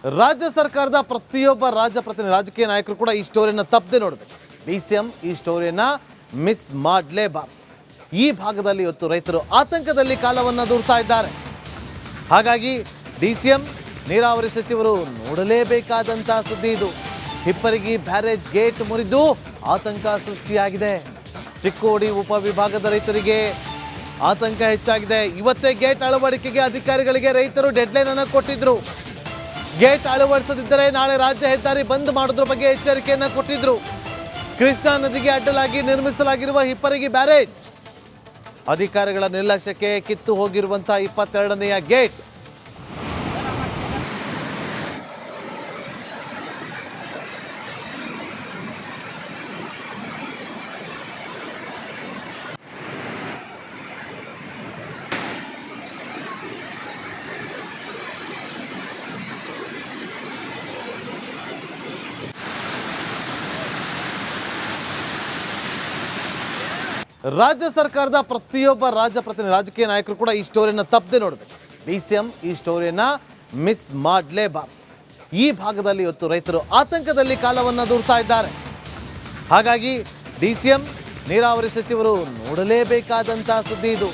ರಾಜ್ಯ ಸರ್ಕಾರದ ಪ್ರತಿಯೊಬ್ಬ ರಾಜಕೀಯ ನಾಯಕರು ಕೂಡ ಈ ಸ್ಟೋರಿಯನ್ನು ತಪ್ಪದೆ ನೋಡಬೇಕು. ಡಿಸಿಎಂ ಈ ಸ್ಟೋರಿಯನ್ನು ಮಿಸ್ ಮಾಡಲೇಬಾರದು. ಈ ಭಾಗದಲ್ಲಿ ಇವತ್ತು ರೈತರು ಆತಂಕದಲ್ಲಿ ಕಾಲವನ್ನು ದೂರ್ತಾ ಇದ್ದಾರೆ. ಹಾಗಾಗಿ ಡಿಸಿಎಂ ನೀರಾವರಿ ಸಚಿವರು ನೋಡಲೇಬೇಕಾದಂತಹ ಸುದ್ದಿ ಇದು. ಹಿಪ್ಪರಗಿ ಬ್ಯಾರೇಜ್ ಗೇಟ್ ಮುರಿದು ಆತಂಕ ಸೃಷ್ಟಿಯಾಗಿದೆ. ಚಿಕ್ಕೋಡಿ ಉಪವಿಭಾಗದ ರೈತರಿಗೆ ಆತಂಕ ಹೆಚ್ಚಾಗಿದೆ. ಇವತ್ತೇ ಗೇಟ್ ಅಳವಡಿಕೆಗೆ ಅಧಿಕಾರಿಗಳಿಗೆ ರೈತರು ಡೆಡ್ಲೈನ್ ಅನ್ನು ಕೊಟ್ಟಿದ್ರು. ಗೇಟ್ ಅಳವಡಿಸದಿದ್ದರೆ ನಾಳೆ ರಾಜ್ಯ ಹೆದ್ದಾರಿ ಬಂದ್ ಮಾಡೋದ್ರ ಬಗ್ಗೆ ಎಚ್ಚರಿಕೆಯನ್ನು ಕೊಟ್ಟಿದ್ರು. ಕೃಷ್ಣಾ ನದಿಗೆ ಅಡ್ಡಲಾಗಿ ನಿರ್ಮಿಸಲಾಗಿರುವ ಹಿಪ್ಪರಗಿ ಬ್ಯಾರೇಜ್ ಅಧಿಕಾರಿಗಳ ನಿರ್ಲಕ್ಷ್ಯಕ್ಕೆ ಕಿತ್ತು ಹೋಗಿರುವಂತಹ 22ನೇಯ ಗೇಟ್. ರಾಜ್ಯ ಸರ್ಕಾರದ ಪ್ರತಿಯೊಬ್ಬ ರಾಜಕೀಯ ನಾಯಕರು ಕೂಡ ಈ ಸ್ಟೋರಿಯನ್ನು ತಪ್ಪದೆ ನೋಡಬೇಕು. ಡಿಸಿಎಂ ಈ ಸ್ಟೋರಿಯನ್ನು ಮಿಸ್ ಮಾಡಲೇಬಾರದು. ಈ ಭಾಗದಲ್ಲಿ ಇವತ್ತು ರೈತರು ಆತಂಕದಲ್ಲಿ ಕಾಲವನ್ನು ದೂರ್ತಾ ಇದ್ದಾರೆ. ಹಾಗಾಗಿ ಡಿಸಿಎಂ ನೀರಾವರಿ ಸಚಿವರು ನೋಡಲೇಬೇಕಾದಂತಹ ಸುದ್ದಿ ಇದು.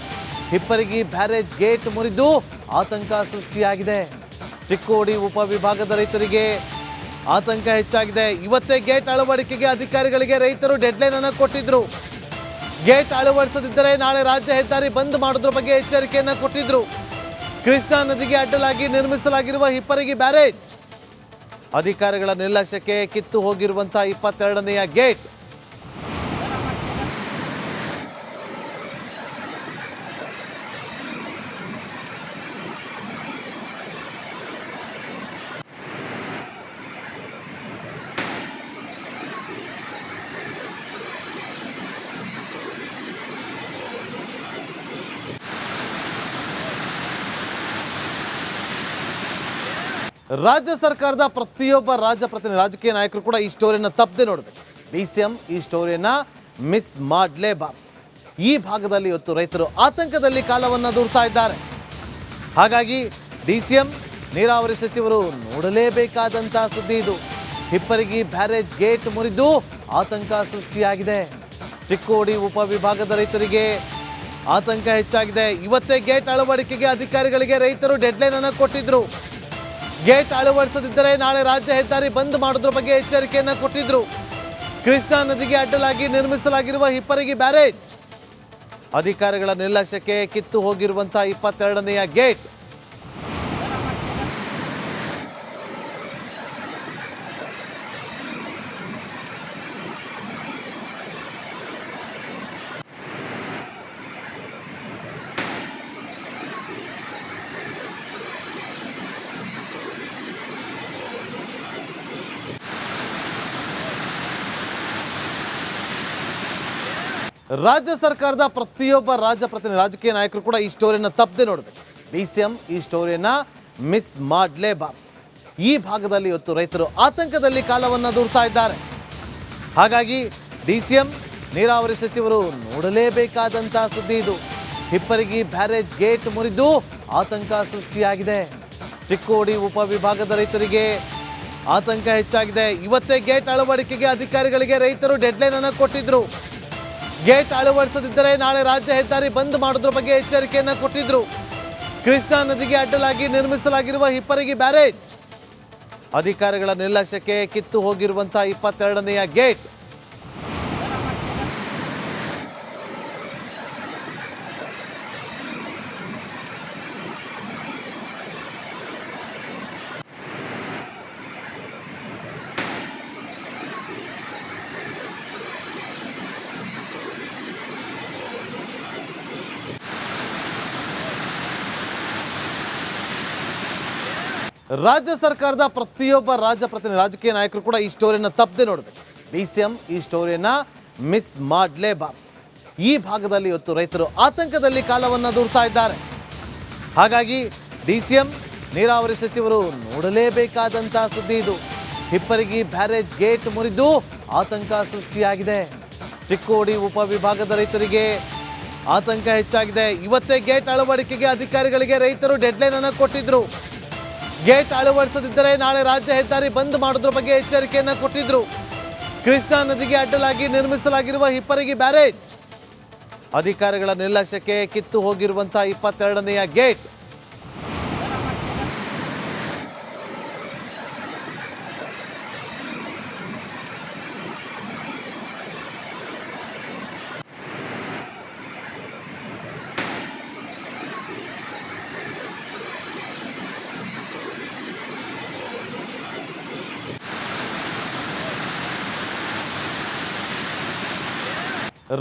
ಹಿಪ್ಪರಗಿ ಬ್ಯಾರೇಜ್ ಗೇಟ್ ಮುರಿದು ಆತಂಕ ಸೃಷ್ಟಿಯಾಗಿದೆ. ಚಿಕ್ಕೋಡಿ ಉಪವಿಭಾಗದ ರೈತರಿಗೆ ಆತಂಕ ಹೆಚ್ಚಾಗಿದೆ. ಇವತ್ತೇ ಗೇಟ್ ಅಳವಡಿಕೆಗೆ ಅಧಿಕಾರಿಗಳಿಗೆ ರೈತರು ಡೆಡ್ಲೈನ್ ಅನ್ನು ಕೊಟ್ಟಿದ್ರು. ಗೇಟ್ ಅಳವಡಿಸದಿದ್ದರೆ ನಾಳೆ ರಾಜ್ಯ ಹೆದ್ದಾರಿ ಬಂದ್ ಮಾಡೋದ್ರ ಬಗ್ಗೆ ಎಚ್ಚರಿಕೆಯನ್ನು ಕೊಟ್ಟಿದ್ರು. ಕೃಷ್ಣಾ ನದಿಗೆ ಅಡ್ಡಲಾಗಿ ನಿರ್ಮಿಸಲಾಗಿರುವ ಹಿಪ್ಪರಗಿ ಬ್ಯಾರೇಜ್ ಅಧಿಕಾರಿಗಳ ನಿರ್ಲಕ್ಷ್ಯಕ್ಕೆ ಕಿತ್ತು ಹೋಗಿರುವಂತಹ 22ನೇಯ ಗೇಟ್. ರಾಜ್ಯ ಸರ್ಕಾರದ ಪ್ರತಿಯೊಬ್ಬ ರಾಜಕೀಯ ನಾಯಕರು ಕೂಡ ಈ ಸ್ಟೋರಿಯನ್ನು ತಪ್ಪದೆ ನೋಡಬೇಕು. ಡಿಸಿಎಂ ಈ ಸ್ಟೋರಿಯನ್ನು ಮಿಸ್ ಮಾಡಲೇಬಾರದು. ಈ ಭಾಗದಲ್ಲಿ ಇವತ್ತು ರೈತರು ಆತಂಕದಲ್ಲಿ ಕಾಲವನ್ನು ದೂರ್ತಾ ಇದ್ದಾರೆ. ಹಾಗಾಗಿ ಡಿಸಿಎಂ ನೀರಾವರಿ ಸಚಿವರು ನೋಡಲೇಬೇಕಾದಂತಹ ಸುದ್ದಿ ಇದು. ಹಿಪ್ಪರಗಿ ಬ್ಯಾರೇಜ್ ಗೇಟ್ ಮುರಿದು ಆತಂಕ ಸೃಷ್ಟಿಯಾಗಿದೆ. ಚಿಕ್ಕೋಡಿ ಉಪವಿಭಾಗದ ರೈತರಿಗೆ ಆತಂಕ ಹೆಚ್ಚಾಗಿದೆ. ಇವತ್ತೇ ಗೇಟ್ ಅಳವಡಿಕೆಗೆ ಅಧಿಕಾರಿಗಳಿಗೆ ರೈತರು ಡೆಡ್ಲೈನ್ ಅನ್ನು ಕೊಟ್ಟಿದ್ರು. ಗೇಟ್ ಅಳವಡಿಸದಿದ್ದರೆ ನಾಳೆ ರಾಜ್ಯ ಹೆದ್ದಾರಿ ಬಂದ್ ಮಾಡೋದ್ರ ಬಗ್ಗೆ ಎಚ್ಚರಿಕೆಯನ್ನು ಕೊಟ್ಟಿದ್ರು. ಕೃಷ್ಣಾ ನದಿಗೆ ಅಡ್ಡಲಾಗಿ ನಿರ್ಮಿಸಲಾಗಿರುವ ಹಿಪ್ಪರಗಿ ಬ್ಯಾರೇಜ್ ಅಧಿಕಾರಿಗಳ ನಿರ್ಲಕ್ಷ್ಯಕ್ಕೆ ಕಿತ್ತು ಹೋಗಿರುವಂತಹ 22ನೇಯ ಗೇಟ್. ರಾಜ್ಯ ಸರ್ಕಾರದ ಪ್ರತಿಯೊಬ್ಬ ರಾಜಕೀಯ ನಾಯಕರು ಕೂಡ ಈ ಸ್ಟೋರಿಯನ್ನು ತಪ್ಪದೆ ನೋಡಬೇಕು. ಡಿಸಿಎಂ ಈ ಸ್ಟೋರಿಯನ್ನು ಮಿಸ್ ಮಾಡಲೇಬಾರದು. ಈ ಭಾಗದಲ್ಲಿ ಇವತ್ತು ರೈತರು ಆತಂಕದಲ್ಲಿ ಕಾಲವನ್ನು ದೂರ್ತಾ ಇದ್ದಾರೆ. ಹಾಗಾಗಿ ಡಿಸಿಎಂ ನೀರಾವರಿ ಸಚಿವರು ನೋಡಲೇಬೇಕಾದಂತಹ ಸುದ್ದಿ ಇದು. ಹಿಪ್ಪರಗಿ ಬ್ಯಾರೇಜ್ ಗೇಟ್ ಮುರಿದು ಆತಂಕ ಸೃಷ್ಟಿಯಾಗಿದೆ. ಚಿಕ್ಕೋಡಿ ಉಪವಿಭಾಗದ ರೈತರಿಗೆ ಆತಂಕ ಹೆಚ್ಚಾಗಿದೆ. ಇವತ್ತೇ ಗೇಟ್ ಅಳವಡಿಕೆಗೆ ಅಧಿಕಾರಿಗಳಿಗೆ ರೈತರು ಡೆಡ್ಲೈನ್ ಅನ್ನು ಕೊಟ್ಟಿದ್ರು. ಗೇಟ್ ಅಳವಡಿಸದಿದ್ದರೆ ನಾಳೆ ರಾಜ್ಯ ಹೆದ್ದಾರಿ ಬಂದ್ ಮಾಡೋದ್ರ ಬಗ್ಗೆ ಎಚ್ಚರಿಕೆಯನ್ನು ಕೊಟ್ಟಿದ್ರು. ಕೃಷ್ಣಾ ನದಿಗೆ ಅಡ್ಡಲಾಗಿ ನಿರ್ಮಿಸಲಾಗಿರುವ ಹಿಪ್ಪರಗಿ ಬ್ಯಾರೇಜ್ ಅಧಿಕಾರಿಗಳ ನಿರ್ಲಕ್ಷ್ಯಕ್ಕೆ ಕಿತ್ತು ಹೋಗಿರುವಂತಹ 22ನೇಯ ಗೇಟ್. ರಾಜ್ಯ ಸರ್ಕಾರದ ಪ್ರತಿಯೊಬ್ಬ ರಾಜಕೀಯ ನಾಯಕರು ಕೂಡ ಈ ಸ್ಟೋರಿಯನ್ನು ತಪ್ಪದೆ ನೋಡಬೇಕು. ಡಿಸಿಎಂ ಈ ಸ್ಟೋರಿಯನ್ನು ಮಿಸ್ ಮಾಡಲೇಬಾರದು. ಈ ಭಾಗದಲ್ಲಿ ಇವತ್ತು ರೈತರು ಆತಂಕದಲ್ಲಿ ಕಾಲವನ್ನು ದೂರ್ತಾ ಇದ್ದಾರೆ. ಹಾಗಾಗಿ ಡಿಸಿಎಂ ನೀರಾವರಿ ಸಚಿವರು ನೋಡಲೇಬೇಕಾದಂತಹ ಸುದ್ದಿ ಇದು. ಹಿಪ್ಪರಗಿ ಬ್ಯಾರೇಜ್ ಗೇಟ್ ಮುರಿದು ಆತಂಕ ಸೃಷ್ಟಿಯಾಗಿದೆ. ಚಿಕ್ಕೋಡಿ ಉಪವಿಭಾಗದ ರೈತರಿಗೆ ಆತಂಕ ಹೆಚ್ಚಾಗಿದೆ. ಇವತ್ತೇ ಗೇಟ್ ಅಳವಡಿಕೆಗೆ ಅಧಿಕಾರಿಗಳಿಗೆ ರೈತರು ಡೆಡ್ಲೈನ್ ಅನ್ನು ಕೊಟ್ಟಿದ್ರು. ಗೇಟ್ ಅಳವಡಿಸದಿದ್ದರೆ ನಾಳೆ ರಾಜ್ಯ ಹೆದ್ದಾರಿ ಬಂದ್ ಮಾಡೋದ್ರ ಬಗ್ಗೆ ಎಚ್ಚರಿಕೆಯನ್ನ ಕೊಟ್ಟಿದ್ರು. ಕೃಷ್ಣಾ ನದಿಗೆ ಅಡ್ಡಲಾಗಿ ನಿರ್ಮಿಸಲಾಗಿರುವ ಹಿಪ್ಪರಗಿ ಬ್ಯಾರೇಜ್ ಅಧಿಕಾರಿಗಳ ನಿರ್ಲಕ್ಷ್ಯಕ್ಕೆ ಕಿತ್ತು ಹೋಗಿರುವಂತಹ 22ನೇಯ ಗೇಟ್.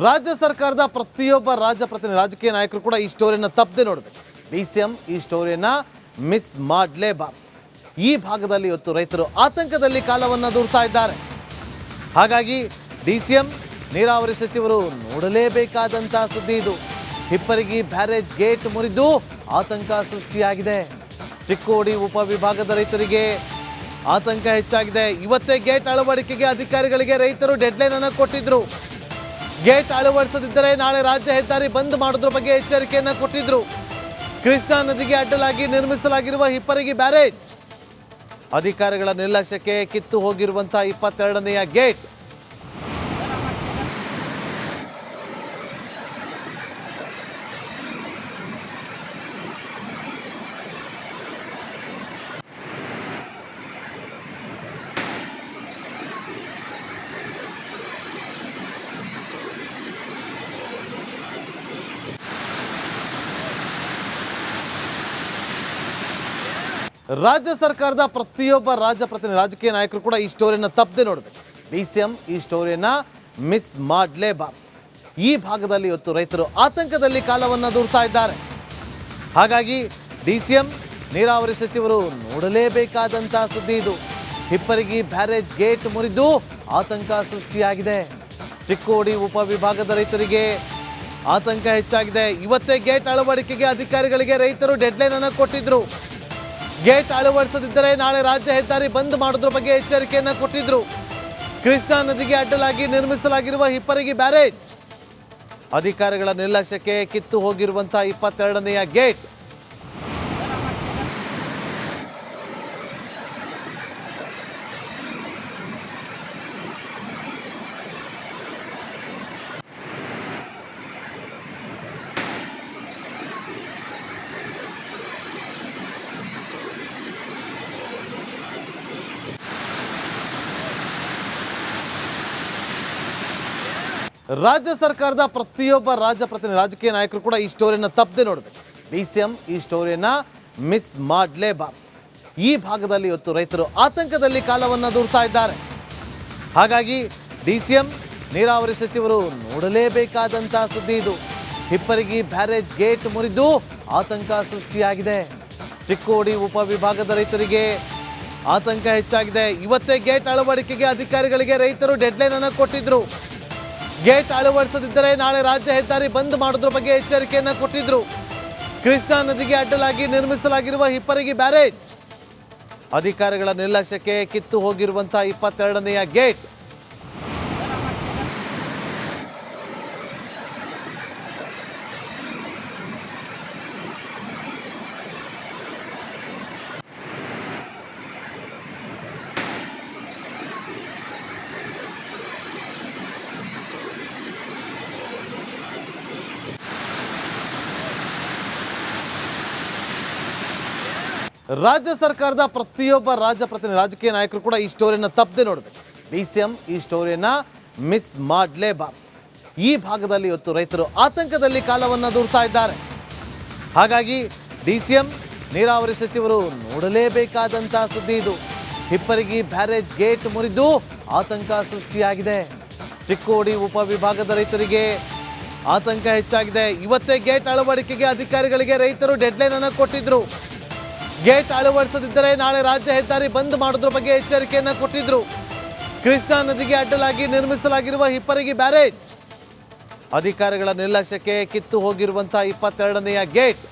ರಾಜ್ಯ ಸರ್ಕಾರದ ಪ್ರತಿಯೊಬ್ಬ ರಾಜಕೀಯ ನಾಯಕರು ಕೂಡ ಈ ಸ್ಟೋರಿಯನ್ನು ತಪ್ಪದೆ ನೋಡಬೇಕು. ಡಿಸಿಎಂ ಈ ಸ್ಟೋರಿಯನ್ನು ಮಿಸ್ ಮಾಡಲೇಬಾರದು. ಈ ಭಾಗದಲ್ಲಿ ಇವತ್ತು ರೈತರು ಆತಂಕದಲ್ಲಿ ಕಾಲವನ್ನು ದೂರ್ತಾ ಇದ್ದಾರೆ. ಹಾಗಾಗಿ ಡಿಸಿಎಂ ನೀರಾವರಿ ಸಚಿವರು ನೋಡಲೇಬೇಕಾದಂತಹ ಸುದ್ದಿ ಇದು. ಹಿಪ್ಪರಗಿ ಬ್ಯಾರೇಜ್ ಗೇಟ್ ಮುರಿದು ಆತಂಕ ಸೃಷ್ಟಿಯಾಗಿದೆ. ಚಿಕ್ಕೋಡಿ ಉಪವಿಭಾಗದ ರೈತರಿಗೆ ಆತಂಕ ಹೆಚ್ಚಾಗಿದೆ. ಇವತ್ತೇ ಗೇಟ್ ಅಳವಡಿಕೆಗೆ ಅಧಿಕಾರಿಗಳಿಗೆ ರೈತರು ಡೆಡ್ಲೈನ್ ಅನ್ನು ಕೊಟ್ಟಿದ್ರು. ಗೇಟ್ ಅಳವಡಿಸದಿದ್ದರೆ ನಾಳೆ ರಾಜ್ಯ ಹೆದ್ದಾರಿ ಬಂದ್ ಮಾಡೋದ್ರ ಬಗ್ಗೆ ಎಚ್ಚರಿಕೆಯನ್ನ ಕೊಟ್ಟಿದ್ರು. ಕೃಷ್ಣಾ ನದಿಗೆ ಅಡ್ಡಲಾಗಿ ನಿರ್ಮಿಸಲಾಗಿರುವ ಹಿಪ್ಪರಗಿ ಬ್ಯಾರೇಜ್ ಅಧಿಕಾರಿಗಳ ನಿರ್ಲಕ್ಷ್ಯಕ್ಕೆ ಕಿತ್ತು ಹೋಗಿರುವಂತಹ 22ನೇಯ ಗೇಟ್. ರಾಜ್ಯ ಸರ್ಕಾರದ ಪ್ರತಿಯೊಬ್ಬ ರಾಜಕೀಯ ನಾಯಕರು ಕೂಡ ಈ ಸ್ಟೋರಿಯನ್ನು ತಪ್ಪದೆ ನೋಡಬೇಕು. ಡಿಸಿಎಂ ಈ ಸ್ಟೋರಿಯನ್ನು ಮಿಸ್ ಮಾಡಲೇಬಾರದು. ಈ ಭಾಗದಲ್ಲಿ ಇವತ್ತು ರೈತರು ಆತಂಕದಲ್ಲಿ ಕಾಲವನ್ನು ದೂರ್ತಾ ಇದ್ದಾರೆ. ಹಾಗಾಗಿ ಡಿಸಿಎಂ ನೀರಾವರಿ ಸಚಿವರು ನೋಡಲೇಬೇಕಾದಂತಹ ಸುದ್ದಿ ಇದು. ಹಿಪ್ಪರಗಿ ಬ್ಯಾರೇಜ್ ಗೇಟ್ ಮುರಿದು ಆತಂಕ ಸೃಷ್ಟಿಯಾಗಿದೆ. ಚಿಕ್ಕೋಡಿ ಉಪವಿಭಾಗದ ರೈತರಿಗೆ ಆತಂಕ ಹೆಚ್ಚಾಗಿದೆ. ಇವತ್ತೇ ಗೇಟ್ ಅಳವಡಿಕೆಗೆ ಅಧಿಕಾರಿಗಳಿಗೆ ರೈತರು ಡೆಡ್ಲೈನ್ ಅನ್ನು ಕೊಟ್ಟಿದ್ರು. ಗೇಟ್ ಅಳವಡಿಸದಿದ್ದರೆ ನಾಳೆ ರಾಜ್ಯ ಹೆದ್ದಾರಿ ಬಂದ್ ಮಾಡೋದ್ರ ಬಗ್ಗೆ ಎಚ್ಚರಿಕೆಯನ್ನ ಕೊಟ್ಟಿದ್ರು. ಕೃಷ್ಣಾ ನದಿಗೆ ಅಡ್ಡಲಾಗಿ ನಿರ್ಮಿಸಲಾಗಿರುವ ಹಿಪ್ಪರಗಿ ಬ್ಯಾರೇಜ್ ಅಧಿಕಾರಿಗಳ ನಿರ್ಲಕ್ಷ್ಯಕ್ಕೆ ಕಿತ್ತು ಹೋಗಿರುವಂತಹ 22ನೇಯ ಗೇಟ್. ರಾಜ್ಯ ಸರ್ಕಾರದ ಪ್ರತಿಯೊಬ್ಬ ರಾಜಕೀಯ ನಾಯಕರು ಕೂಡ ಈ ಸ್ಟೋರಿಯನ್ನು ತಪ್ಪದೆ ನೋಡಬೇಕು. ಡಿಸಿಎಂ ಈ ಸ್ಟೋರಿಯನ್ನು ಮಿಸ್ ಮಾಡಲೇಬಾರದು. ಈ ಭಾಗದಲ್ಲಿ ಇವತ್ತು ರೈತರು ಆತಂಕದಲ್ಲಿ ಕಾಲವನ್ನು ದೂರ್ತಾ ಇದ್ದಾರೆ. ಹಾಗಾಗಿ ಡಿಸಿಎಂ ನೀರಾವರಿ ಸಚಿವರು ನೋಡಲೇಬೇಕಾದಂತಹ ಸುದ್ದಿ ಇದು. ಹಿಪ್ಪರಗಿ ಬ್ಯಾರೇಜ್ ಗೇಟ್ ಮುರಿದು ಆತಂಕ ಸೃಷ್ಟಿಯಾಗಿದೆ. ಚಿಕ್ಕೋಡಿ ಉಪವಿಭಾಗದ ರೈತರಿಗೆ ಆತಂಕ ಹೆಚ್ಚಾಗಿದೆ. ಇವತ್ತೇ ಗೇಟ್ ಅಳವಡಿಕೆಗೆ ಅಧಿಕಾರಿಗಳಿಗೆ ರೈತರು ಡೆಡ್ಲೈನ್ ಅನ್ನು ಕೊಟ್ಟಿದ್ರು. ಗೇಟ್ ಅಳವಡಿಸದಿದ್ದರೆ ನಾಳೆ ರಾಜ್ಯ ಹೆದ್ದಾರಿ ಬಂದ್ ಮಾಡೋದ್ರ ಬಗ್ಗೆ ಎಚ್ಚರಿಕೆಯನ್ನ ಕೊಟ್ಟಿದ್ರು. ಕೃಷ್ಣಾ ನದಿಗೆ ಅಡ್ಡಲಾಗಿ ನಿರ್ಮಿಸಲಾಗಿರುವ ಹಿಪ್ಪರಗಿ ಬ್ಯಾರೇಜ್ ಅಧಿಕಾರಿಗಳ ನಿರ್ಲಕ್ಷ್ಯಕ್ಕೆ ಕಿತ್ತು ಹೋಗಿರುವಂತಹ 22ನೇಯ ಗೇಟ್. ರಾಜ್ಯ ಸರ್ಕಾರದ ಪ್ರತಿಯೊಬ್ಬ ರಾಜಕೀಯ ನಾಯಕರು ಕೂಡ ಈ ಸ್ಟೋರಿಯನ್ನು ತಪ್ಪದೆ ನೋಡಬೇಕು. ಡಿಸಿಎಂ ಈ ಸ್ಟೋರಿಯನ್ನು ಮಿಸ್ ಮಾಡಲೇಬಾರದು. ಈ ಭಾಗದಲ್ಲಿ ಇವತ್ತು ರೈತರು ಆತಂಕದಲ್ಲಿ ಕಾಲವನ್ನು ದೂರ್ತಾ ಇದ್ದಾರೆ. ಹಾಗಾಗಿ ಡಿಸಿಎಂ ನೀರಾವರಿ ಸಚಿವರು ನೋಡಲೇಬೇಕಾದಂತಹ ಸುದ್ದಿ ಇದು. ಹಿಪ್ಪರಗಿ ಬ್ಯಾರೇಜ್ ಗೇಟ್ ಮುರಿದು ಆತಂಕ ಸೃಷ್ಟಿಯಾಗಿದೆ. ಚಿಕ್ಕೋಡಿ ಉಪವಿಭಾಗದ ರೈತರಿಗೆ ಆತಂಕ ಹೆಚ್ಚಾಗಿದೆ. ಇವತ್ತೇ ಗೇಟ್ ಅಳವಡಿಕೆಗೆ ಅಧಿಕಾರಿಗಳಿಗೆ ರೈತರು ಡೆಡ್ಲೈನ್ ಅನ್ನು ಕೊಟ್ಟಿದ್ರು. ಗೇಟ್ ಅಳವಡಿಸದಿದ್ದರೆ ನಾಳೆ ರಾಜ್ಯ ಹೆದ್ದಾರಿ ಬಂದ್ ಮಾಡೋದ್ರ ಬಗ್ಗೆ ಎಚ್ಚರಿಕೆಯನ್ನ ಕೊಟ್ಟಿದ್ರು. ಕೃಷ್ಣಾ ನದಿಗೆ ಅಡ್ಡಲಾಗಿ ನಿರ್ಮಿಸಲಾಗಿರುವ ಹಿಪ್ಪರಗಿ ಬ್ಯಾರೇಜ್ ಅಧಿಕಾರಿಗಳ ನಿರ್ಲಕ್ಷ್ಯಕ್ಕೆ ಕಿತ್ತು ಹೋಗಿರುವಂತಹ 22ನೇಯ ಗೇಟ್.